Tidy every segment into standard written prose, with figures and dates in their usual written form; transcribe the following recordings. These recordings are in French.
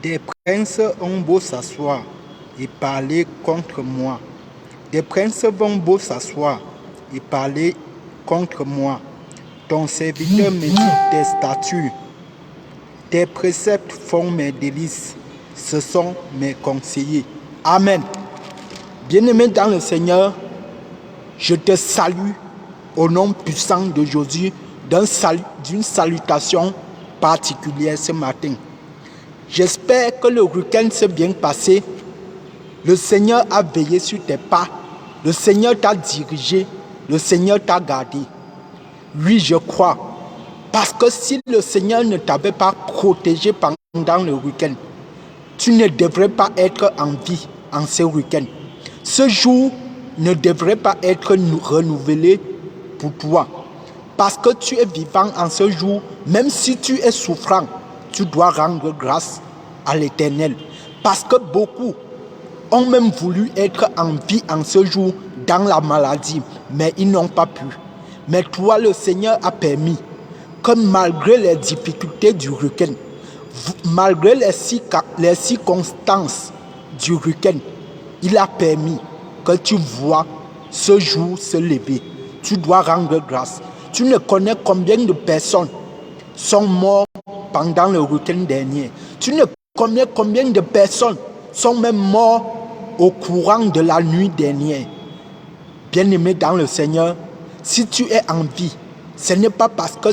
Des princes ont beau s'asseoir et parler contre moi. Des princes vont beau s'asseoir et parler contre moi. Ton serviteur médite tes statuts. Tes préceptes font mes délices. Ce sont mes conseillers. Amen. Bien-aimé dans le Seigneur, je te salue au nom puissant de Jésus d'une salutation particulière ce matin. J'espère que le week-end s'est bien passé. Le Seigneur a veillé sur tes pas. Le Seigneur t'a dirigé. Le Seigneur t'a gardé. Oui, je crois. Parce que si le Seigneur ne t'avait pas protégé pendant le week-end, tu ne devrais pas être en vie en ce week-end. Ce jour ne devrait pas être renouvelé pour toi. Parce que tu es vivant en ce jour, même si tu es souffrant, tu dois rendre grâce à l'Éternel. Parce que beaucoup ont même voulu être en vie en ce jour dans la maladie, mais ils n'ont pas pu. Mais toi, le Seigneur a permis que malgré les difficultés du week-end, malgré les circonstances du week-end, il a permis que tu vois ce jour se lever. Tu dois rendre grâce. Tu ne connais combien de personnes sont mortes pendant le week-end dernier. Tu ne connais combien de personnes sont même mortes au courant de la nuit dernière. Bien-aimé dans le Seigneur, si tu es en vie, ce n'est pas parce que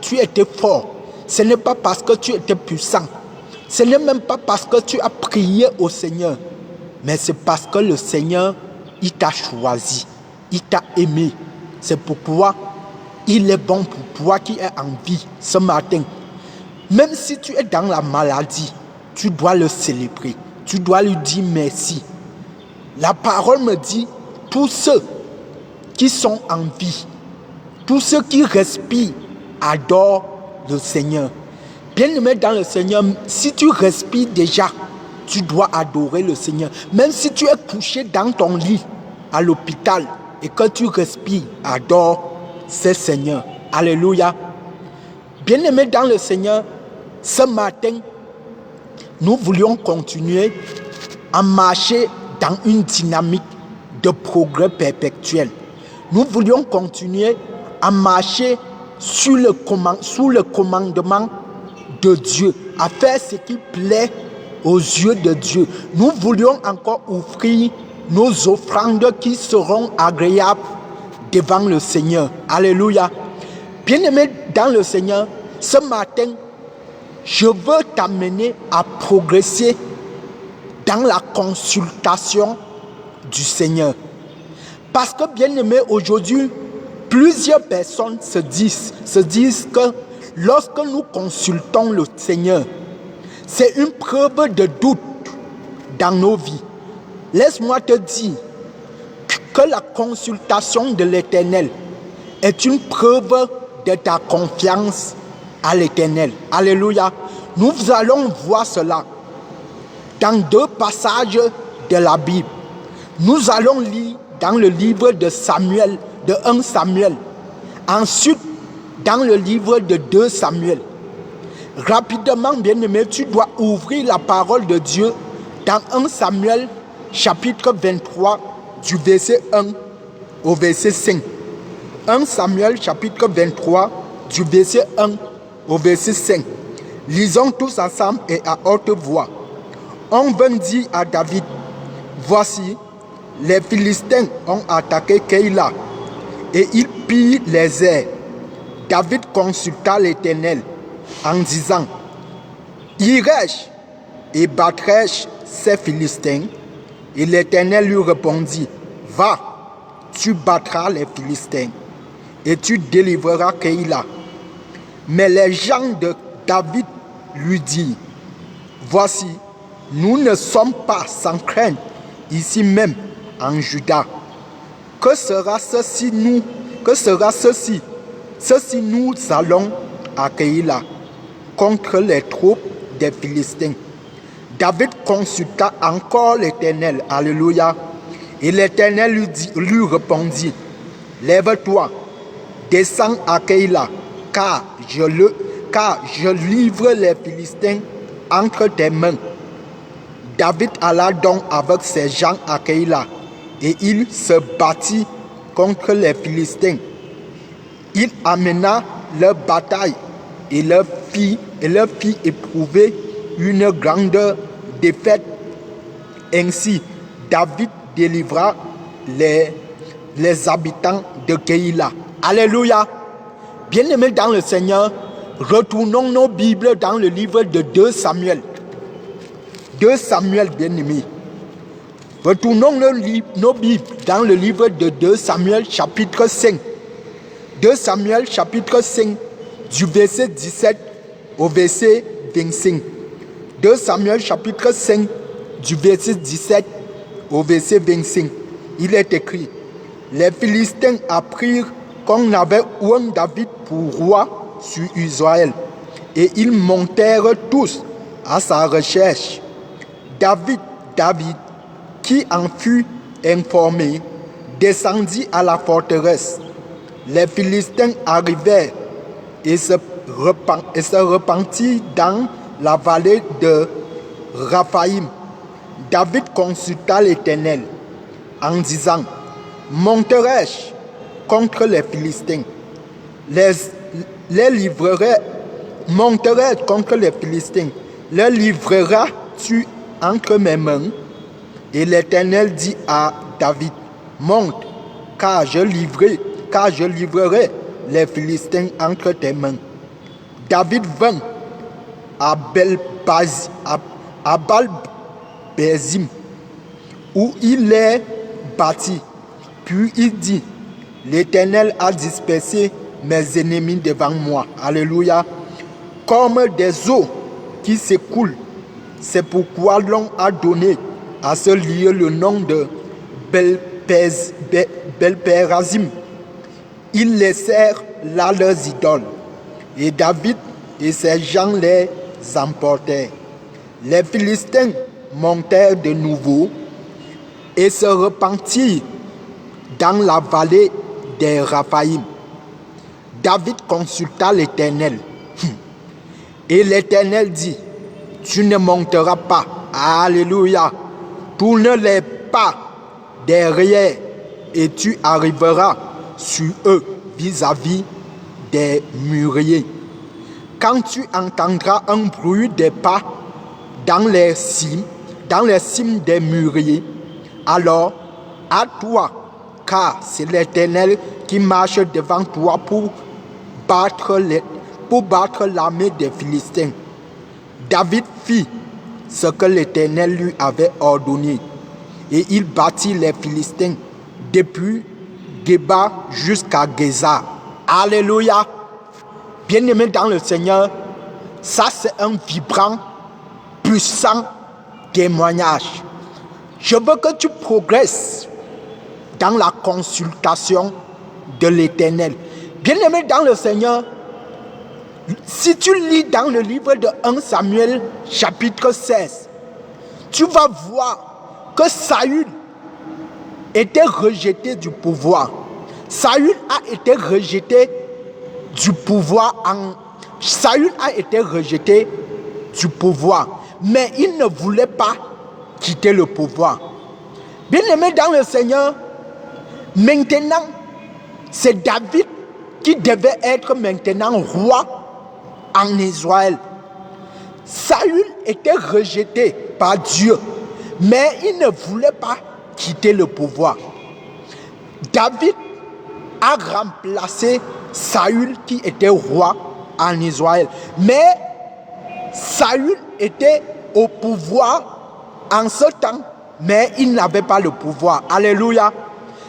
tu étais fort. Ce n'est pas parce que tu étais puissant. Ce n'est même pas parce que tu as prié au Seigneur. Mais c'est parce que le Seigneur, il t'a choisi. Il t'a aimé. C'est pourquoi il est bon pour toi qui es en vie ce matin. Même si tu es dans la maladie, tu dois le célébrer. Tu dois lui dire merci. La parole me dit, tous ceux qui sont en vie, tous ceux qui respirent, adorent le Seigneur. Bien-aimé dans le Seigneur, si tu respires déjà, tu dois adorer le Seigneur. Même si tu es couché dans ton lit à l'hôpital et que tu respires, adore ce Seigneur. Alléluia. Bien-aimé dans le Seigneur, ce matin, nous voulions continuer à marcher dans une dynamique de progrès perpétuel. Nous voulions continuer à marcher sous le commandement de Dieu, à faire ce qui plaît aux yeux de Dieu. Nous voulions encore offrir nos offrandes qui seront agréables devant le Seigneur. Alléluia. Bien-aimé dans le Seigneur, ce matin, je veux t'amener à progresser dans la consultation du Seigneur. Parce que, bien-aimé, aujourd'hui, plusieurs personnes se disent que lorsque nous consultons le Seigneur, c'est une preuve de doute dans nos vies. Laisse-moi te dire que la consultation de l'Éternel est une preuve de ta confiance à l'Éternel. Alléluia. Nous allons voir cela dans deux passages de la Bible. Nous allons lire dans le livre de Samuel, de 1 Samuel. Ensuite, dans le livre de 2 Samuel. Rapidement, bien-aimé, tu dois ouvrir la parole de Dieu dans 1 Samuel, chapitre 23, du verset 1 au verset 5. 1 Samuel, chapitre 23, du verset 1 au verset 5. Lisons tous ensemble et à haute voix. On vint dire à David, voici, les Philistins ont attaqué Keïla et ils pillent les airs. David consulta l'Éternel en disant, irai-je et battrai-je ces Philistins? Et l'Éternel lui répondit, va, tu battras les Philistins et tu délivreras Keïla. Mais les gens de David lui dirent, voici, nous ne sommes pas sans crainte ici même en Juda. Que sera ceci nous allons à Keïla contre les troupes des Philistins. David consulta encore l'Éternel. Alléluia. Et l'Éternel lui répondit, lève-toi, descends à Keïla, car je livre les Philistins entre tes mains. David alla donc avec ses gens à Keïla et il se battit contre les Philistins. Il amena leur bataille et leur fit éprouver une grande défaite. Ainsi, David délivra les habitants de Keïla. Alléluia. Bien-aimés dans le Seigneur, retournons nos Bibles dans le livre de 2 Samuel. 2 Samuel, bien-aimés. Retournons nos Bibles dans le livre de 2 Samuel, chapitre 5. 2 Samuel, chapitre 5, du verset 17 au verset 25. 2 Samuel, chapitre 5, du verset 17 au verset 25. Il est écrit: les Philistins apprirent qu'on avait oint David pour roi sur Israël, et ils montèrent tous à sa recherche. David, qui en fut informé, descendit à la forteresse. Les Philistins arrivèrent et se repentirent dans la vallée de Raphaïm. David consulta l'Éternel en disant: monterai-je contre les Philistins? Monterai-je contre les Philistins? Les livreras-tu entre mes mains? Et l'Éternel dit à David: monte, car je livrerai les Philistins entre tes mains. David vint à Baal-Bézim, où il les battit. Puis il dit: l'Éternel a dispersé mes ennemis devant moi. Alléluia. Comme des eaux qui s'écoulent. C'est pourquoi l'on a donné à ce lieu le nom de Bel-Pérazim. Ils laissèrent là leurs idoles, et David et ses gens les emportèrent. Les Philistins montèrent de nouveau et se repentirent dans la vallée des Raphaïm. David consulta l'Éternel. Et l'Éternel dit: tu ne monteras pas. Alléluia. Tourne les pas derrière et tu arriveras sur eux vis-à-vis des mûriers. Quand tu entendras un bruit des pas dans les cimes des mûriers, alors à toi, car c'est l'Éternel qui marche devant toi pour battre l'armée des Philistins. David fit ce que l'Éternel lui avait ordonné, et il battit les Philistins depuis Géba jusqu'à Géza. Alléluia. Bien-aimés dans le Seigneur, ça c'est un vibrant, puissant témoignage. Je veux que tu progresses dans la consultation de l'Éternel. Bien-aimés dans le Seigneur, si tu lis dans le livre de 1 Samuel chapitre 16, tu vas voir que Saül était rejeté du pouvoir. Saül a été rejeté du pouvoir. Mais il ne voulait pas quitter le pouvoir. Bien-aimé dans le Seigneur, maintenant, c'est David qui devait être maintenant roi en Israël. Saül était rejeté par Dieu, mais il ne voulait pas quitter le pouvoir. David a remplacé Saül qui était roi en Israël. Mais Saül était au pouvoir en ce temps, mais il n'avait pas le pouvoir. Alléluia.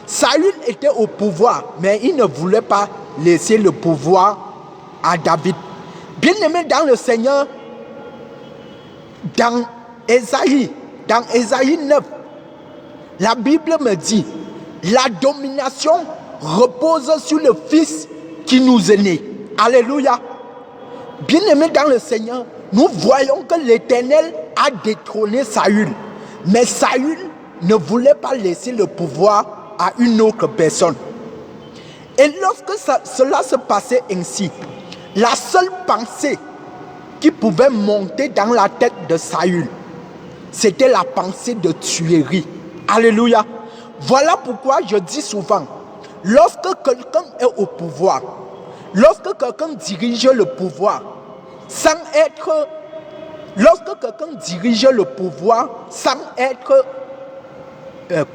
Saül était au pouvoir, mais il ne voulait pas laisser le pouvoir à David. Bien-aimé dans le Seigneur, dans Ésaïe 9, la Bible me dit: la domination repose sur le Fils qui nous est né. Alléluia. Bien-aimé dans le Seigneur, nous voyons que l'Éternel a détrôné Saül. Mais Saül ne voulait pas laisser le pouvoir à une autre personne. Et lorsque cela se passait ainsi, la seule pensée qui pouvait monter dans la tête de Saül, c'était la pensée de tuerie. Alléluia. Voilà pourquoi je dis souvent, lorsque quelqu'un est au pouvoir, lorsque quelqu'un dirige le pouvoir,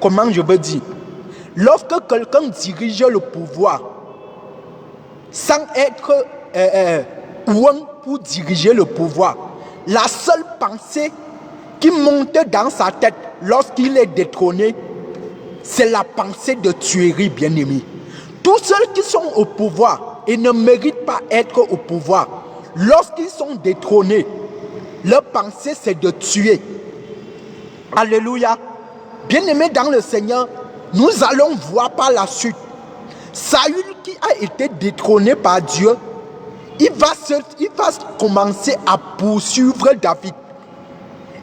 comment je veux dire, lorsque quelqu'un dirige le pouvoir sans être pour diriger le pouvoir, la seule pensée qui monte dans sa tête lorsqu'il est détrôné, c'est la pensée de tuerie, bien-aimé. Tous ceux qui sont au pouvoir et ne méritent pas être au pouvoir, lorsqu'ils sont détrônés, leur pensée c'est de tuer. Alléluia. Bien-aimé dans le Seigneur, nous allons voir par la suite. Saül qui a été détrôné par Dieu, il va commencer à poursuivre David.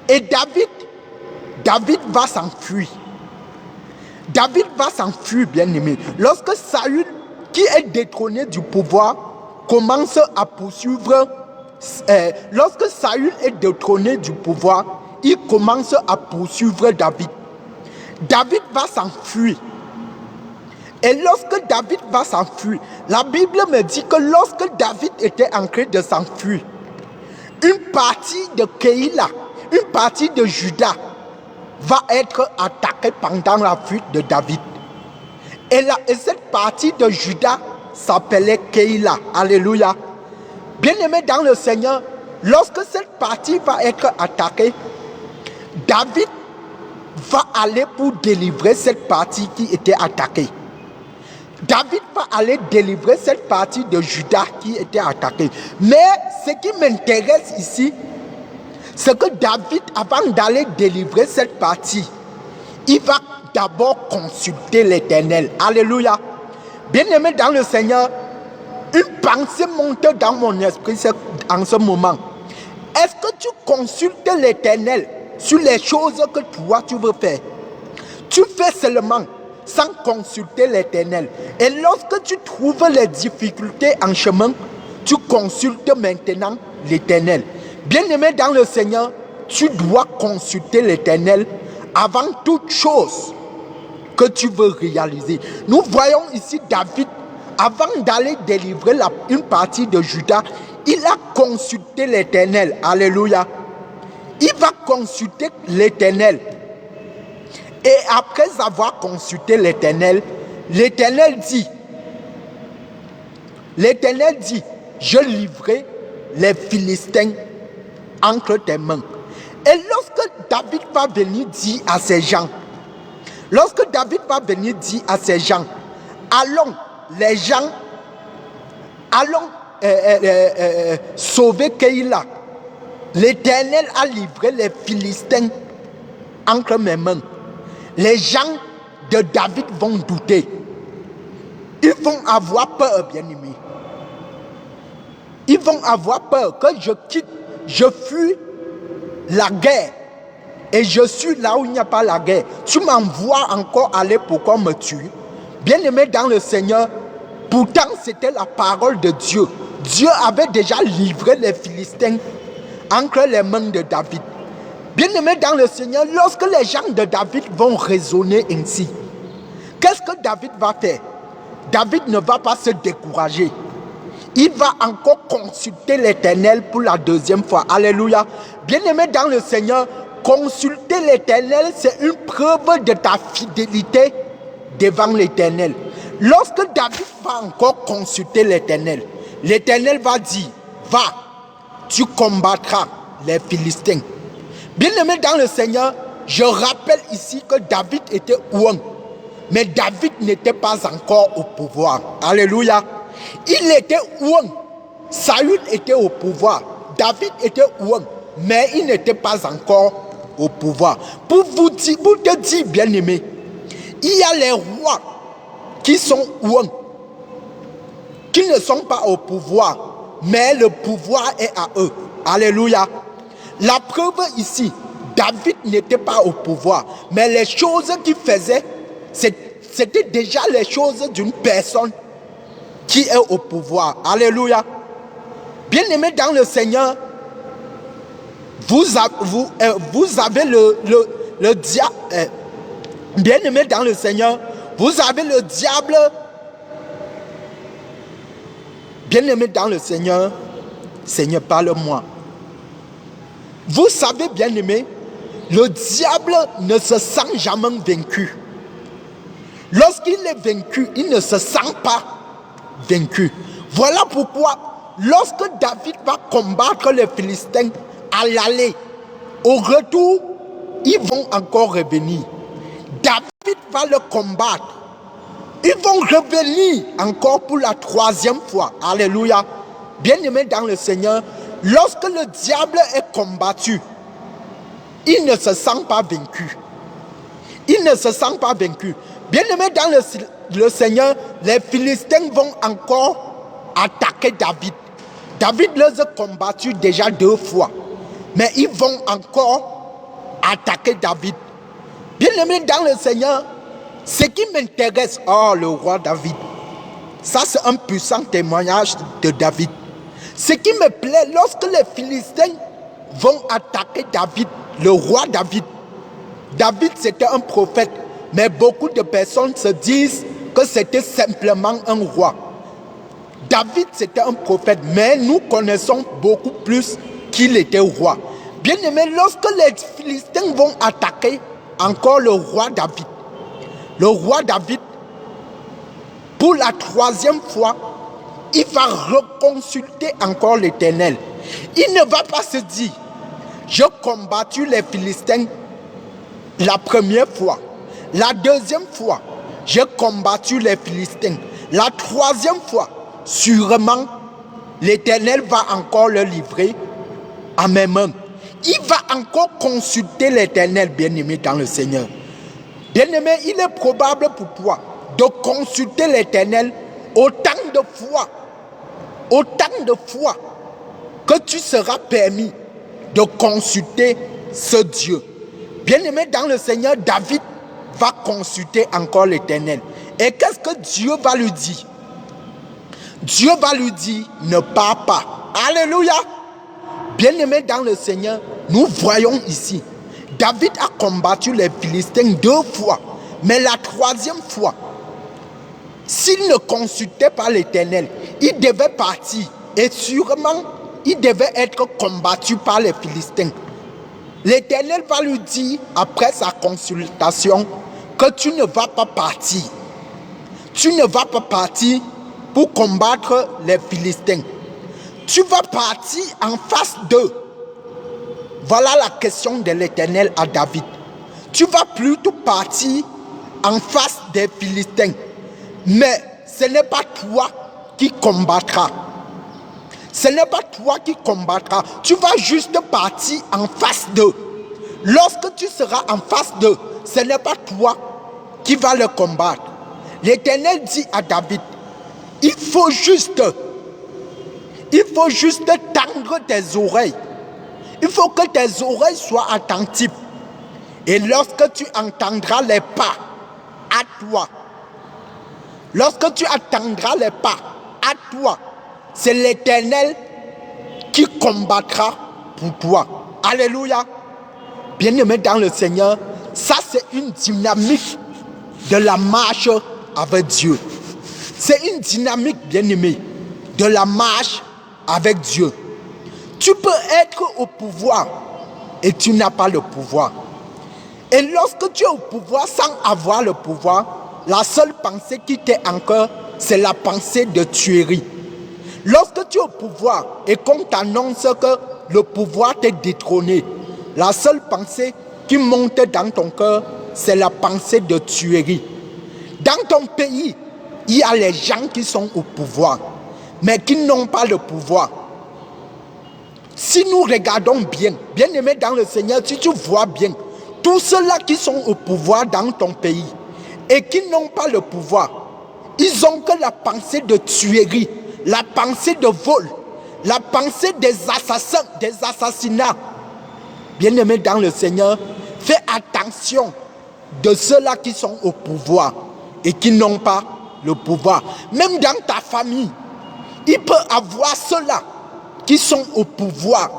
Et David va s'enfuir. David va s'enfuir, bien-aimé. Lorsque Saül, qui est détrôné du pouvoir, commence à poursuivre, lorsque Saül est détrôné du pouvoir, il commence à poursuivre David. David va s'enfuir. Et lorsque David va s'enfuir, la Bible me dit que lorsque David était en train de s'enfuir, une partie de Keïla, une partie de Juda va être attaquée pendant la fuite de David. Et cette partie de Juda s'appelait Keïla. Alléluia. Bien-aimé dans le Seigneur, lorsque cette partie va être attaquée, David va aller pour délivrer cette partie qui était attaquée. David va aller délivrer cette partie de Juda qui était attaquée. Mais ce qui m'intéresse ici, c'est que David, avant d'aller délivrer cette partie, il va d'abord consulter l'Éternel. Alléluia. Bien-aimé dans le Seigneur, une pensée monte dans mon esprit en ce moment. Est-ce que tu consultes l'Éternel sur les choses que toi tu veux faire? Tu fais seulement sans consulter l'Éternel. Et lorsque tu trouves les difficultés en chemin, tu consultes maintenant l'Éternel. Bien-aimé dans le Seigneur, tu dois consulter l'Éternel avant toute chose que tu veux réaliser. Nous voyons ici David, avant d'aller délivrer une partie de Juda, il a consulté l'Éternel. Alléluia. Il va consulter l'Éternel. Et après avoir consulté l'Éternel, l'Éternel dit, je livrerai les Philistins entre tes mains. Et lorsque David va venir dire à ces gens, allons, les gens, sauver Keïla. L'Éternel a livré les Philistins entre mes mains. Les gens de David vont douter. Ils vont avoir peur, bien-aimés. Ils vont avoir peur que je fuis la guerre. Et je suis là où il n'y a pas la guerre. Tu m'envoies encore aller pour qu'on me tue. Bien-aimé dans le Seigneur, pourtant c'était la parole de Dieu. Dieu avait déjà livré les Philistins entre les mains de David. Bien-aimé dans le Seigneur, lorsque les gens de David vont raisonner ainsi, qu'est-ce que David va faire? David ne va pas se décourager. Il va encore consulter l'Éternel pour la deuxième fois. Alléluia. Bien-aimé dans le Seigneur, consulter l'Éternel, c'est une preuve de ta fidélité devant l'Éternel. Lorsque David va encore consulter l'Éternel, l'Éternel va dire, va, tu combattras les Philistins. Bien-aimé dans le Seigneur, je rappelle ici que David était ouin, mais David n'était pas encore au pouvoir. Alléluia. Il était ouin. Saül était au pouvoir. David était ouin, mais il n'était pas encore au pouvoir. Pour te dire, bien-aimé, il y a les rois qui sont ouin, qui ne sont pas au pouvoir, mais le pouvoir est à eux. Alléluia. La preuve ici, David n'était pas au pouvoir, mais les choses qu'il faisait, c'était déjà les choses d'une personne qui est au pouvoir. Alléluia. Bien-aimé dans le Seigneur, vous avez le diable, bien-aimé dans le Seigneur, vous avez le diable, bien-aimé dans le Seigneur, Seigneur, parle-moi. Vous savez, bien-aimé, le diable ne se sent jamais vaincu. Lorsqu'il est vaincu, il ne se sent pas vaincu. Voilà pourquoi, lorsque David va combattre les Philistins à l'aller, au retour, ils vont encore revenir. David va le combattre. Ils vont revenir encore pour la troisième fois. Alléluia. Bien-aimé dans le Seigneur, lorsque le diable est combattu, il ne se sent pas vaincu. Il ne se sent pas vaincu. Bien-aimé dans le Seigneur, les Philistins vont encore attaquer David. David les a combattus déjà 2 fois. Mais ils vont encore attaquer David. Bien-aimé dans le Seigneur, ce qui m'intéresse, le roi David, ça c'est un puissant témoignage de David. Ce qui me plaît, lorsque les Philistins vont attaquer David, le roi David, David c'était un prophète, mais beaucoup de personnes se disent que c'était simplement un roi. David c'était un prophète, mais nous connaissons beaucoup plus qu'il était roi. Bien aimé, lorsque les Philistins vont attaquer encore le roi David, pour la 3e fois, il va reconsulter encore l'Éternel. Il ne va pas se dire, j'ai combattu les Philistins la 1re fois, la 2e fois, j'ai combattu les Philistins, la 3e fois, sûrement, l'Éternel va encore le livrer à mes mains. Il va encore consulter l'Éternel, bien-aimé dans le Seigneur. Bien-aimé, il est probable pour toi de consulter l'Éternel autant de fois que tu seras permis de consulter ce Dieu. Bien-aimé dans le Seigneur, David va consulter encore l'Éternel. Et qu'est-ce que Dieu va lui dire? Dieu va lui dire, ne pars pas. Alléluia. Bien-aimé dans le Seigneur, nous voyons ici, David a combattu les Philistins 2 fois, mais la 3e fois, s'il ne consultait pas l'Éternel, il devait partir et sûrement, il devait être combattu par les Philistins. L'Éternel va lui dire, après sa consultation, que tu ne vas pas partir. Tu ne vas pas partir pour combattre les Philistins. Tu vas partir en face d'eux. Voilà la question de l'Éternel à David. Tu vas plutôt partir en face des Philistins. Mais ce n'est pas toi qui combattras. Ce n'est pas toi qui combattras. Tu vas juste partir en face d'eux. Lorsque tu seras en face d'eux, ce n'est pas toi qui vas le combattre. L'Éternel dit à David, il faut juste tendre tes oreilles. Il faut que tes oreilles soient attentives. Et lorsque tu entendras les pas à toi, lorsque tu attendras les pas à toi, c'est l'Éternel qui combattra pour toi. Alléluia. Bien-aimé dans le Seigneur, ça c'est une dynamique de la marche avec Dieu. C'est une dynamique, bien-aimé, de la marche avec Dieu. Tu peux être au pouvoir et tu n'as pas le pouvoir. Et lorsque tu es au pouvoir sans avoir le pouvoir, la seule pensée qui t'est encore, c'est la pensée de tuerie. Lorsque tu es au pouvoir et qu'on t'annonce que le pouvoir t'est détrôné, la seule pensée qui monte dans ton cœur, c'est la pensée de tuerie. Dans ton pays, il y a les gens qui sont au pouvoir, mais qui n'ont pas le pouvoir. Si nous regardons bien, bien-aimés dans le Seigneur, si tu vois bien, tous ceux-là qui sont au pouvoir dans ton pays et qui n'ont pas le pouvoir, ils ont que la pensée de tuerie, la pensée de vol, la pensée des assassins, des assassinats. Bien-aimés dans le Seigneur, fais attention de ceux-là qui sont au pouvoir et qui n'ont pas le pouvoir. Même dans ta famille, il peut y avoir ceux-là qui sont au pouvoir,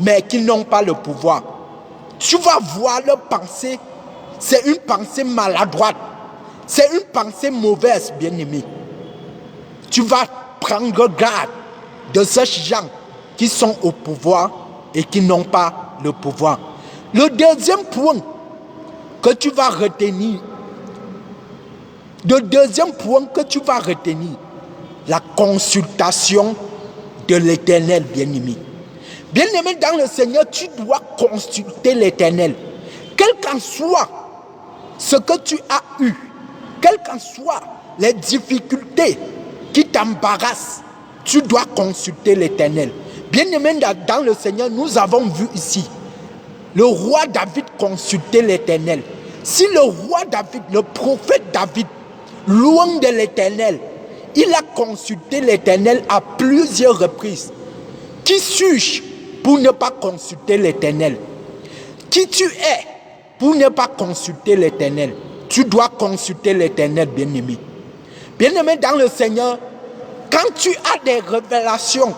mais qui n'ont pas le pouvoir. Tu vas voir leur pensée, c'est une pensée maladroite, c'est une pensée mauvaise, bien-aimé. Tu vas prendre garde de ces gens qui sont au pouvoir et qui n'ont pas le pouvoir. Le deuxième point que tu vas retenir, la consultation de l'Éternel, bien-aimé. Bien-aimé dans le Seigneur, tu dois consulter l'Éternel. Quel qu'en soit ce que tu as eu, quelles qu'en soient les difficultés qui t'embarrassent, tu dois consulter l'Éternel. Bien-aimé dans le Seigneur, nous avons vu ici le roi David consulter l'Éternel. Si le roi David, le prophète David, loin de l'Éternel, il a consulté l'Éternel à plusieurs reprises. Qui suis-je pour ne pas consulter l'Éternel? Qui tu es pour ne pas consulter l'Éternel? Tu dois consulter l'Éternel, bien-aimé. Bien-aimé dans le Seigneur, quand tu as des révélations,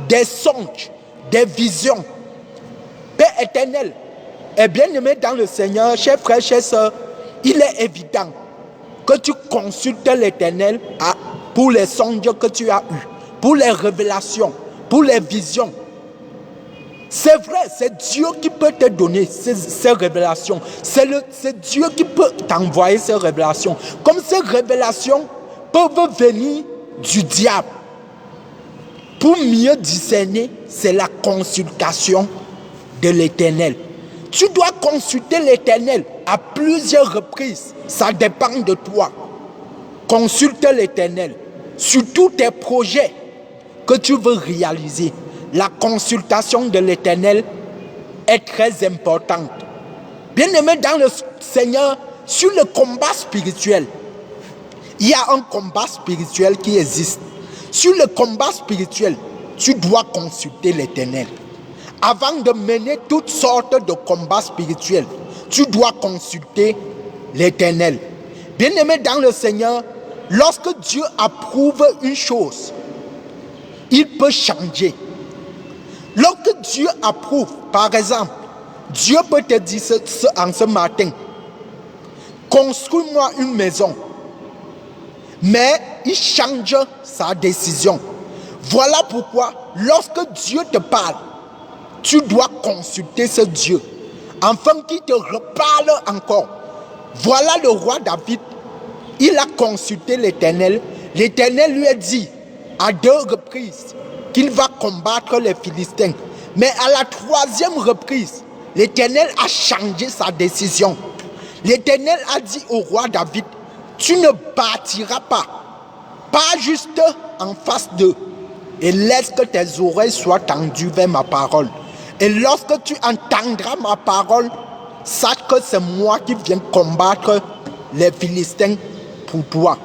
des songes, des visions, Père éternel, et bien-aimé dans le Seigneur, chers frères, chers sœurs, il est évident que tu consultes l'Éternel pour les songes que tu as eus, pour les révélations, pour les visions. C'est vrai, c'est Dieu qui peut te donner ces révélations. C'est Dieu qui peut t'envoyer ces révélations. Comme ces révélations peuvent venir du diable. Pour mieux discerner, c'est la consultation de l'Éternel. Tu dois consulter l'Éternel à plusieurs reprises. Ça dépend de toi. Consulte l'Éternel sur tous tes projets que tu veux réaliser. La consultation de l'Éternel est très importante. Bien-aimé dans le Seigneur, sur le combat spirituel, il y a un combat spirituel qui existe. Sur le combat spirituel, tu dois consulter l'Éternel. Avant de mener toutes sortes de combats spirituels, tu dois consulter l'Éternel. Bien-aimé dans le Seigneur, lorsque Dieu approuve une chose, il peut changer. Lorsque Dieu approuve, par exemple, Dieu peut te dire en ce matin, construis-moi une maison. Mais il change sa décision. Voilà pourquoi, lorsque Dieu te parle, tu dois consulter ce Dieu, afin qu'il te reparle encore. Voilà le roi David. Il a consulté l'Éternel. L'Éternel lui a dit à 2 reprises qu'il va combattre les Philistins. Mais à la 3e reprise, l'Éternel a changé sa décision. L'Éternel a dit au roi David, tu ne bâtiras pas juste en face d'eux, et laisse que tes oreilles soient tendues vers ma parole. Et lorsque tu entendras ma parole, sache que c'est moi qui viens combattre les Philistins pour toi.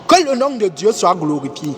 Que le nom de Dieu soit glorifié.